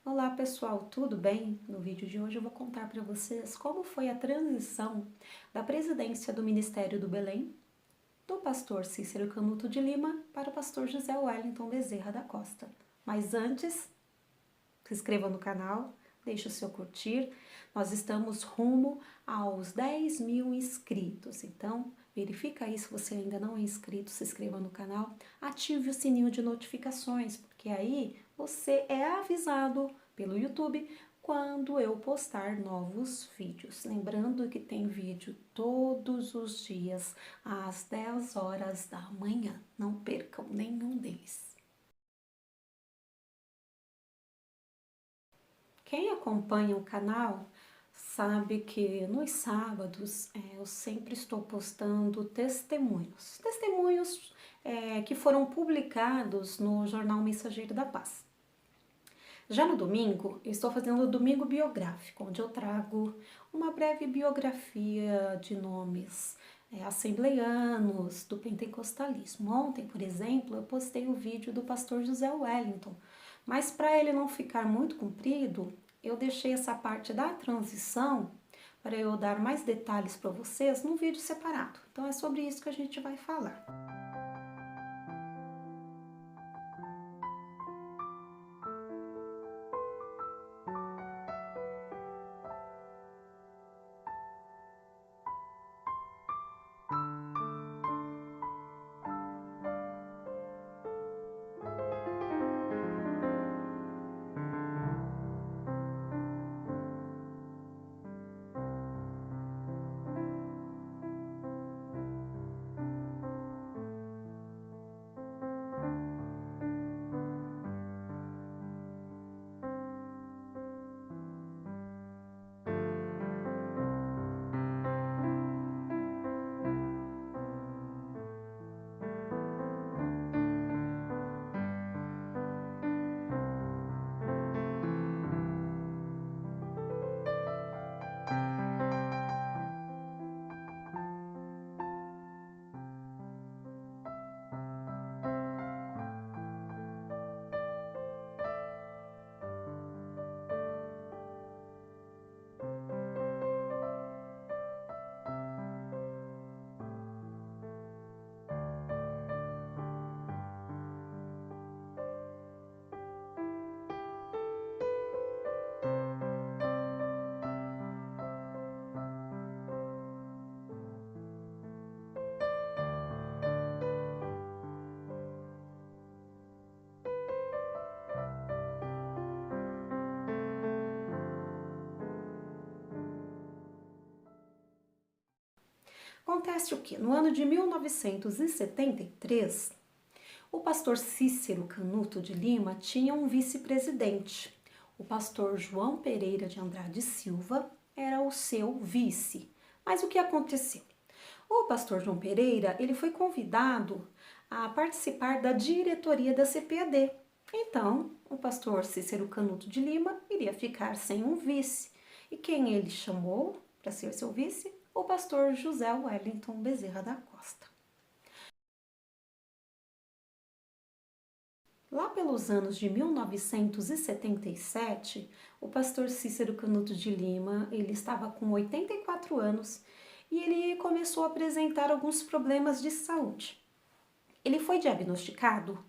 Olá pessoal, tudo bem? No vídeo de hoje eu vou contar para vocês como foi a transição da presidência do Ministério do Belém, do pastor Cícero Canuto de Lima, para o pastor José Wellington Bezerra da Costa. Mas antes, se inscreva no canal, deixe o seu curtir. Nós estamos rumo aos 10 mil inscritos, então verifica aí se você ainda não é inscrito, se inscreva no canal, ative o sininho de notificações, porque aí você é avisado pelo YouTube quando eu postar novos vídeos. Lembrando que tem vídeo todos os dias às 10 horas da manhã. Não percam nenhum deles. Quem acompanha o canal sabe que nos sábados eu sempre estou postando testemunhos. Testemunhos que foram publicados no jornal Mensageiro da Paz. Já no domingo, eu estou fazendo o domingo biográfico, onde eu trago uma breve biografia de nomes assembleianos do pentecostalismo. Ontem, por exemplo, eu postei o vídeo do pastor José Wellington, mas para ele não ficar muito comprido, eu deixei essa parte da transição para eu dar mais detalhes para vocês num vídeo separado. Então é sobre isso que a gente vai falar. Acontece o que? No ano de 1973, o pastor Cícero Canuto de Lima tinha um vice-presidente. O pastor João Pereira de Andrade Silva era o seu vice. Mas o que aconteceu? O pastor João Pereira, ele foi convidado a participar da diretoria da CPAD. Então, o pastor Cícero Canuto de Lima iria ficar sem um vice. E quem ele chamou para ser seu vice? O pastor José Wellington Bezerra da Costa. Lá pelos anos de 1977, o pastor Cícero Canuto de Lima, ele estava com 84 anos e ele começou a apresentar alguns problemas de saúde. Ele foi diagnosticado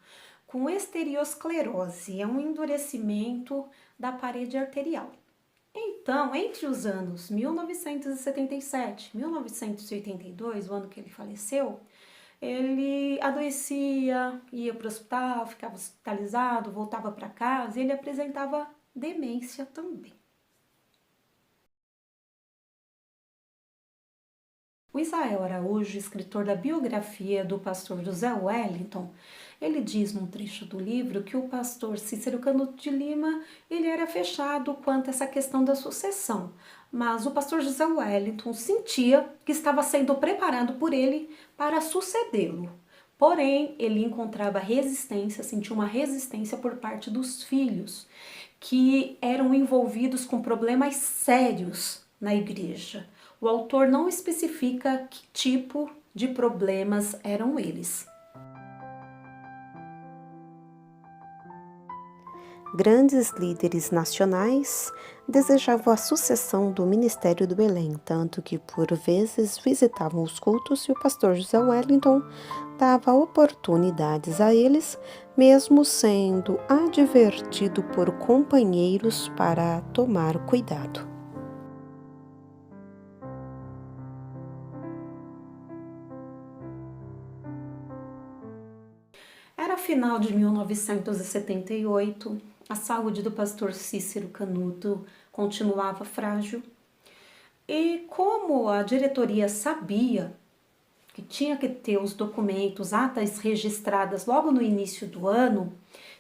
com esteriosclerose, é um endurecimento da parede arterial. Então, entre os anos 1977 e 1982, o ano que ele faleceu, ele adoecia, ia para o hospital, ficava hospitalizado, voltava para casa e ele apresentava demência também. O Israel Araújo, escritor da biografia do pastor José Wellington, ele diz num trecho do livro que o pastor Cícero Canuto de Lima ele era fechado quanto a essa questão da sucessão, mas o pastor José Wellington sentia que estava sendo preparado por ele para sucedê-lo. Porém, ele encontrava resistência, sentia uma resistência por parte dos filhos, que eram envolvidos com problemas sérios na igreja. O autor não especifica que tipo de problemas eram eles. Grandes líderes nacionais desejavam a sucessão do ministério do Belém, tanto que por vezes visitavam os cultos e o pastor José Wellington dava oportunidades a eles, mesmo sendo advertido por companheiros para tomar cuidado. Era final de 1978, a saúde do pastor Cícero Canuto continuava frágil e, como a diretoria sabia que tinha que ter os documentos, atas registradas logo no início do ano,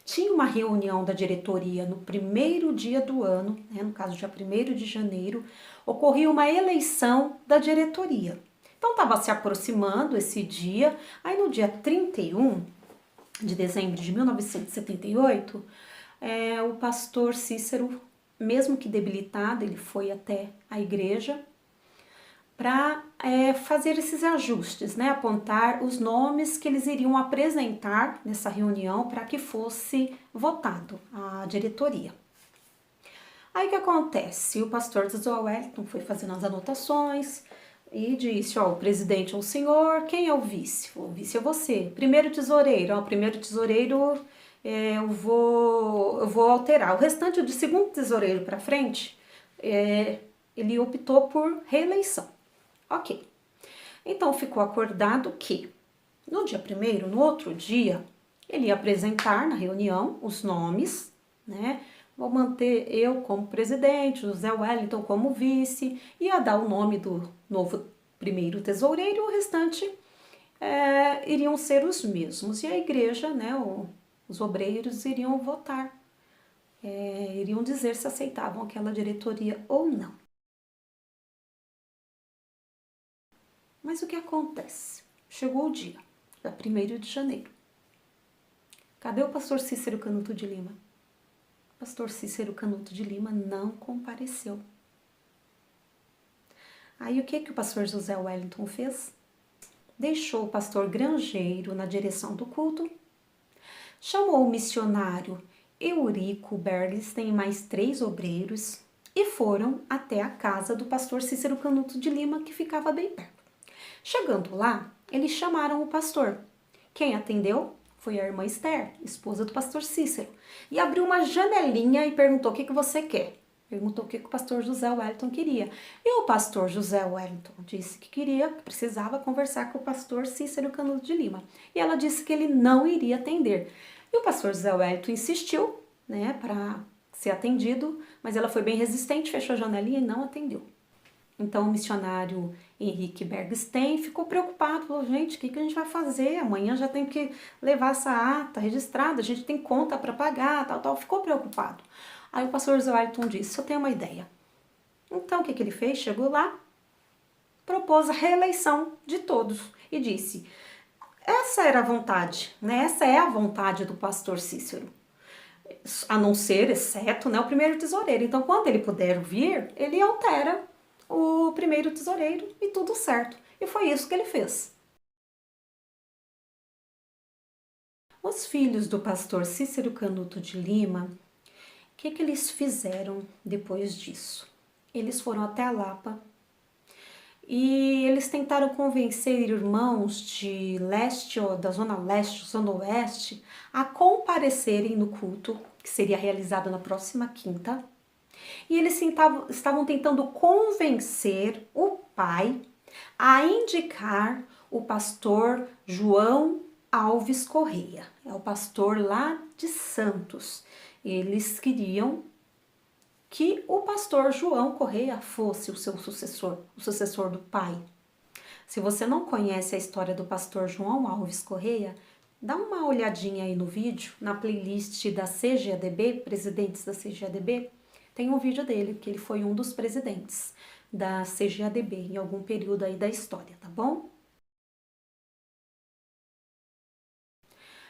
tinha uma reunião da diretoria no primeiro dia do ano, no caso dia 1º de janeiro, ocorria uma eleição da diretoria. Então estava se aproximando esse dia, aí no dia 31 de dezembro de 1978, o pastor Cícero, mesmo que debilitado, ele foi até a igreja para fazer esses ajustes, apontar os nomes que eles iriam apresentar nessa reunião para que fosse votado a diretoria. Aí o que acontece? O pastor José Wellington foi fazendo as anotações e disse, o presidente é o senhor, quem é o vice? O vice é você. Primeiro tesoureiro, o primeiro tesoureiro eu vou alterar. O restante de segundo tesoureiro para frente, ele optou por reeleição. Ok. Então ficou acordado que no dia 1º, no outro dia, ele ia apresentar na reunião os nomes, Vou manter eu como presidente, José Wellington como vice, ia dar o nome do novo primeiro tesoureiro e o restante iriam ser os mesmos. E a igreja, os obreiros iriam votar, iriam dizer se aceitavam aquela diretoria ou não. Mas o que acontece? Chegou o dia 1º de janeiro. Cadê o pastor Cícero Canuto de Lima? O pastor Cícero Canuto de Lima não compareceu. Aí o que o pastor José Wellington fez? Deixou o pastor Grangeiro na direção do culto, chamou o missionário Eurico Bergstein e mais 3 obreiros e foram até a casa do pastor Cícero Canuto de Lima, que ficava bem perto. Chegando lá, eles chamaram o pastor. Quem atendeu foi a irmã Esther, esposa do pastor Cícero, e abriu uma janelinha e perguntou: o que você quer? Perguntou o que o pastor José Wellington queria. E o pastor José Wellington disse que precisava conversar com o pastor Cícero Canuto de Lima. E ela disse que ele não iria atender. E o pastor José Wellington insistiu, para ser atendido, mas ela foi bem resistente, fechou a janelinha e não atendeu. Então o missionário Henrique Bergstein ficou preocupado, falou: gente, o que a gente vai fazer? Amanhã já tem que levar essa ata registrada, a gente tem conta para pagar, tal, ficou preocupado. Aí o pastor José Wellington disse: eu tenho uma ideia. Então o que ele fez? Chegou lá, propôs a reeleição de todos e disse: essa era a vontade, essa é a vontade do pastor Cícero, a não ser, exceto, o primeiro tesoureiro. Então quando ele puder vir, ele altera o primeiro tesoureiro e tudo certo. E foi isso que ele fez. Os filhos do pastor Cícero Canuto de Lima, o que eles fizeram depois disso? Eles foram até a Lapa e eles tentaram convencer irmãos de leste, ou da zona leste, zona oeste, a comparecerem no culto, que seria realizado na próxima quinta. E eles estavam tentando convencer o pai a indicar o pastor João Alves Correia. É o pastor lá de Santos. Eles queriam que o pastor João Correia fosse o seu sucessor, o sucessor do pai. Se você não conhece a história do pastor João Alves Correia, dá uma olhadinha aí no vídeo, na playlist da CGADB, presidentes da CGADB, tem um vídeo dele, que ele foi um dos presidentes da CGADB em algum período aí da história, tá bom?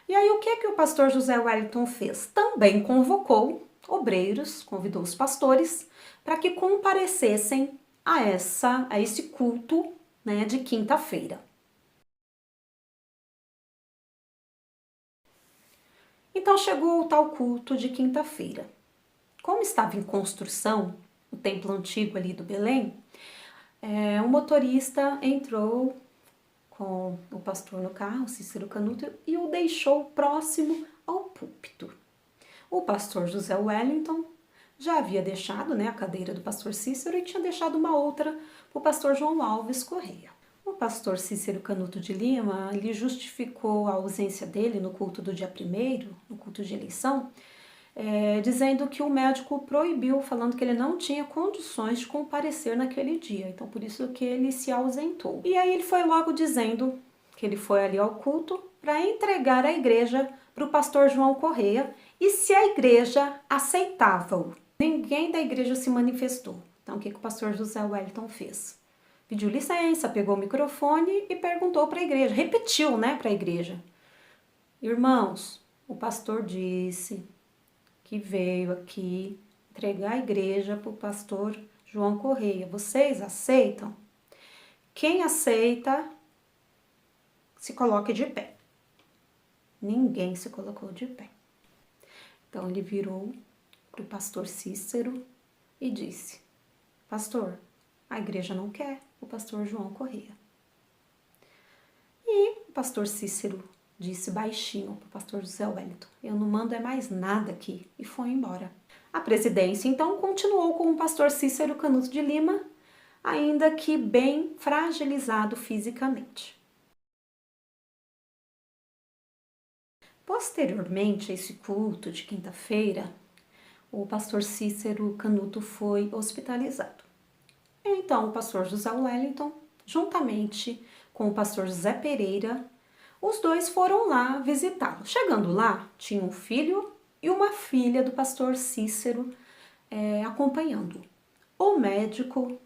E aí o que o pastor José Wellington fez? Também convocou obreiros, convidou os pastores para que comparecessem a esse culto, de quinta-feira. Então chegou o tal culto de quinta-feira. Como estava em construção o templo antigo ali do Belém, o motorista entrou com o pastor no carro, Cícero Canuto, e o deixou próximo ao púlpito. O pastor José Wellington já havia deixado, a cadeira do pastor Cícero e tinha deixado uma outra para o pastor João Alves Correia. O pastor Cícero Canuto de Lima, ele justificou a ausência dele no culto do dia 1º, no culto de eleição, dizendo que o médico proibiu, falando que ele não tinha condições de comparecer naquele dia, então por isso que ele se ausentou. E aí ele foi logo dizendo que ele foi ali ao culto para entregar a igreja para o pastor João Correia e se a igreja aceitava-o. Ninguém da igreja se manifestou. Então o que o pastor José Wellington fez? Pediu licença, pegou o microfone e perguntou para a igreja, repetiu, para a igreja. Irmãos, o pastor disse que veio aqui entregar a igreja para o pastor João Correia. Vocês aceitam? Quem aceita, se coloque de pé. Ninguém se colocou de pé. Então ele virou para o pastor Cícero e disse, pastor, a igreja não quer o pastor João Correia. E o pastor Cícero disse baixinho para o pastor José Wellington, eu não mando mais nada aqui, e foi embora. A presidência então continuou com o pastor Cícero Canuto de Lima, ainda que bem fragilizado fisicamente. Posteriormente a esse culto de quinta-feira, o pastor Cícero Canuto foi hospitalizado. Então o pastor José Wellington, juntamente com o pastor José Pereira, os dois foram lá visitá-lo. Chegando lá, tinha um filho e uma filha do pastor Cícero acompanhando. O médico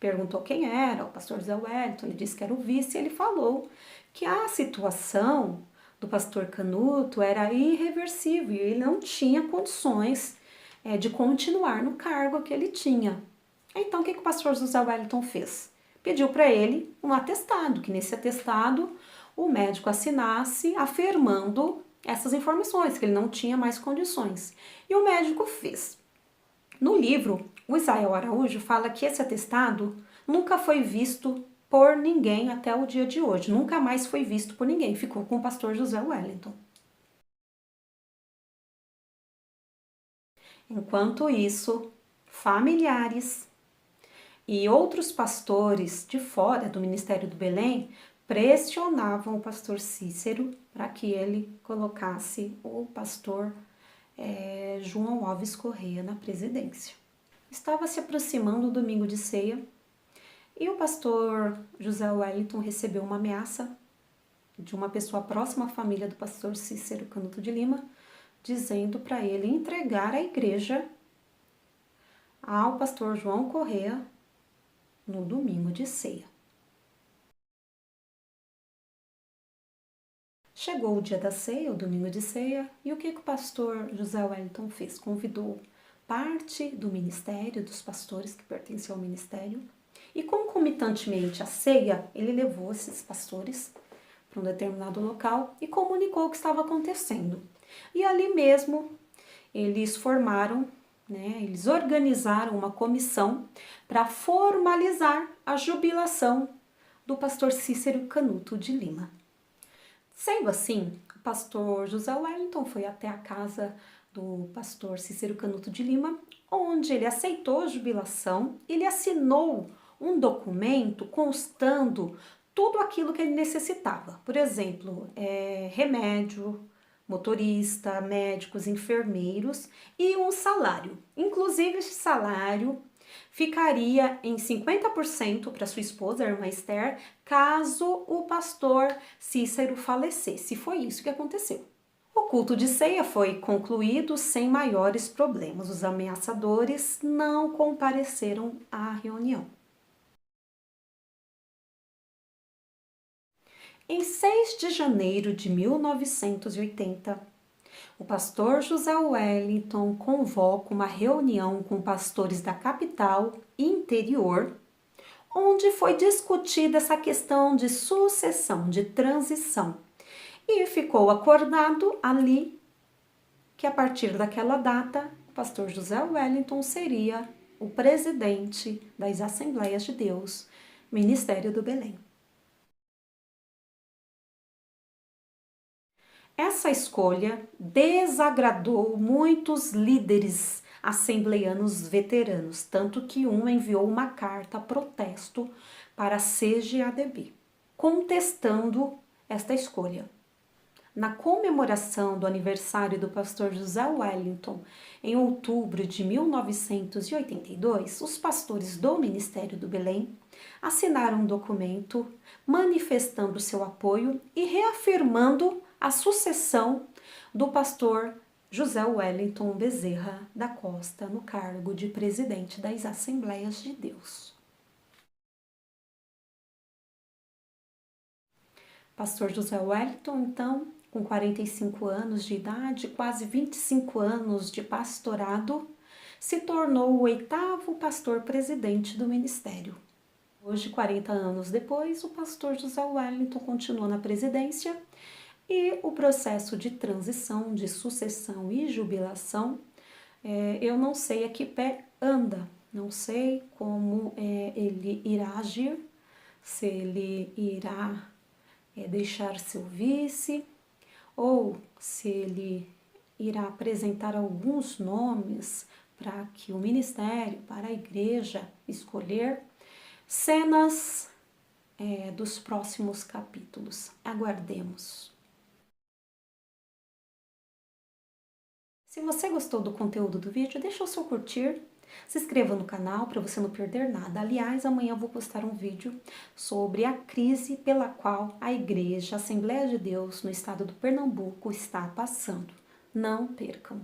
perguntou quem era, o pastor José Wellington, ele disse que era o vice, e ele falou que a situação do pastor Canuto era irreversível, e ele não tinha condições de continuar no cargo que ele tinha. Então o que o pastor José Wellington fez? Pediu para ele um atestado, que nesse atestado o médico assinasse afirmando essas informações, que ele não tinha mais condições. E o médico fez. No livro, o Israel Araújo fala que esse atestado nunca foi visto por ninguém até o dia de hoje. Nunca mais foi visto por ninguém. Ficou com o pastor José Wellington. Enquanto isso, familiares e outros pastores de fora do Ministério do Belém pressionavam o pastor Cícero para que ele colocasse o pastor João Alves Correia na presidência. Estava se aproximando o domingo de ceia e o pastor José Wellington recebeu uma ameaça de uma pessoa próxima à família do pastor Cícero Canuto de Lima, dizendo para ele entregar a igreja ao pastor João Correia no domingo de ceia. Chegou o dia da ceia, o domingo de ceia, e o que o pastor José Wellington fez? Convidou parte do ministério, dos pastores que pertenciam ao ministério, e concomitantemente à ceia, ele levou esses pastores para um determinado local e comunicou o que estava acontecendo. E ali mesmo, eles formaram, eles organizaram uma comissão para formalizar a jubilação do pastor Cícero Canuto de Lima. Sendo assim, o pastor José Wellington foi até a casa do pastor Cícero Canuto de Lima, onde ele aceitou a jubilação, ele assinou um documento constando tudo aquilo que ele necessitava. Por exemplo, remédio, motorista, médicos, enfermeiros e um salário. Inclusive, esse salário ficaria em 50% para sua esposa, a irmã Esther, caso o pastor Cícero falecesse. Foi isso que aconteceu. O culto de ceia foi concluído sem maiores problemas. Os ameaçadores não compareceram à reunião. Em 6 de janeiro de 1980, o pastor José Wellington convoca uma reunião com pastores da capital e interior, onde foi discutida essa questão de sucessão, de transição. E ficou acordado ali que a partir daquela data, o pastor José Wellington seria o presidente das Assembleias de Deus, Ministério do Belém. Essa escolha desagradou muitos líderes assembleianos veteranos, tanto que um enviou uma carta protesto para a CGADB, contestando esta escolha. Na comemoração do aniversário do pastor José Wellington, em outubro de 1982, os pastores do Ministério do Belém assinaram um documento manifestando seu apoio e reafirmando a sucessão do pastor José Wellington Bezerra da Costa no cargo de presidente das Assembleias de Deus. Pastor José Wellington, então, com 45 anos de idade, quase 25 anos de pastorado, se tornou o 8º pastor presidente do ministério. Hoje, 40 anos depois, o pastor José Wellington continua na presidência e o processo de transição, de sucessão e jubilação, eu não sei a que pé anda, não sei como ele irá agir, se ele irá deixar seu vice, ou se ele irá apresentar alguns nomes para que o ministério, para a igreja escolher. Cenas dos próximos capítulos. Aguardemos. Se você gostou do conteúdo do vídeo, deixa o seu curtir. Se inscreva no canal para você não perder nada. Aliás, amanhã eu vou postar um vídeo sobre a crise pela qual a Igreja Assembleia de Deus no estado do Pernambuco está passando. Não percam!